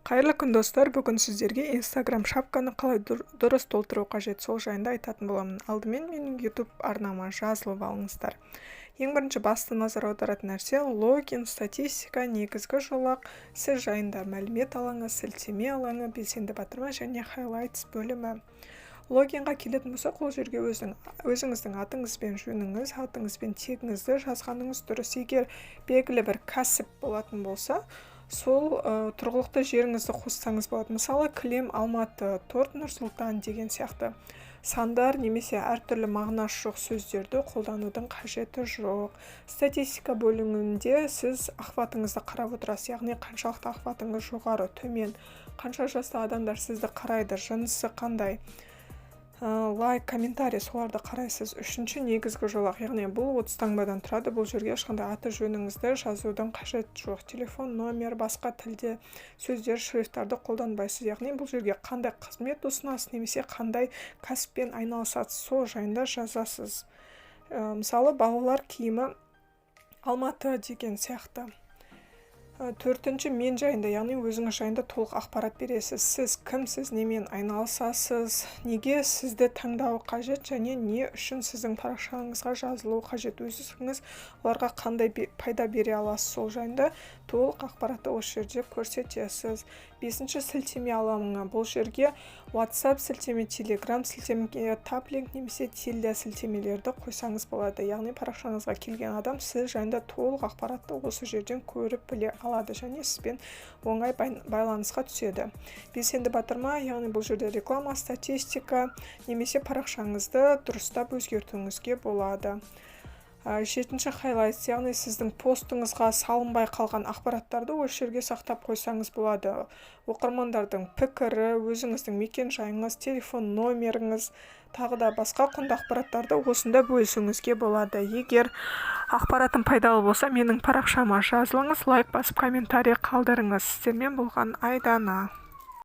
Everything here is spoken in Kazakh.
Қайырлы күн достар, бүгін сіздерге Instagram шапканы қалай дұрыс толтыру қажет сол жайында айтатын боламын. Алдымен менің YouTube арнама жазылып алыңыздар. Ең бірінші басты назар аударатын нәрсе логин, статистика, негізгі жолақ, сіз жайында мәлімет алаңы, сілтеме алаңы, белсенді батырма және highlights бөлімі. Логинға келетін болсақ, ол жерге өзіңіздің атыңыз бен жөніңіз, атыңыз бен тегіңізді жазғаныңыз дұрыс. Егер белгілі бір кәсіп болатын болса, сол тұрғылықты жеріңізді қоссаңыз болады. Мысалы, Кілем, Алматы, Торт, Нұр-Сұлтан деген сияқты сандар немесе әртүрлі мағынасы жоқ сөздерді қолданудың қажеті жоқ. Статистика бөлімінде сіз охватыңызды қарап отырасыз, яғни қаншалықты охватыңыз жоғары, төмен, қанша жаста адамдар сізді қарайды, жынысы қандай, лайк, комментарий, соларды қарайсыз. Үшінші негізгі жолақ, яғни бұл 30 таңбадан тұрады. Бұл жерге ешқандай аты жөніңізді жазудың қажет жоқ. Телефон, номер, басқа тілде сөздер, шрифттарды қолданбайсыз. Яғни бұл жерге қандай қызмет ұсынасыз немесе қандай кәсіппен айналысасыз, сол жайында жазасыз. Мысалы, балалар киімі Алматы деген сияқты. Төртінші, мен жайында, яғни өзіңіз жайында толық ақпарат бересіз. Сіз кімсіз, немен айналысасыз, неге сізді таңдау қажет және не үшін сіздің парақшаңызға жазылу қажет, өзіңіз оларға қандай пайда бере аласыз, сол жайында толық ақпаратты осы жерде көрсетесіз. Бесінші, сілтеме алаңы. Бұл жерге WhatsApp сілтеме, Telegram сілтеме, таплинк немесе tilde сілтемелерді қойсаңыз болады. Яғни парақшаңызға келген адам сіз жайында толық ақпаратты осы жерден көріп біле алады және сізбен оңай байланысқа түседі. Белсенді батырма, яғни бұл жерде реклама, статистика немесе парақшаңызды дұрыстап өзгертуіңізге болады. Жетінші, highlights, яғни сіздің постыңызға салынбай қалған ақпараттарды осы жерге сақтап қойсаңыз болады. Оқырмандардың пікірі, өзіңіздің мекен жайыңыз, телефон номеріңіз, тағы да басқа құнды ақпараттарды осында бөлісуіңізге болады. Егер ақпаратым пайдалы болса, менің парақшама жазылыңыз, лайк басып комментарий қалдырыңыз. Сіздермен болған Айдана.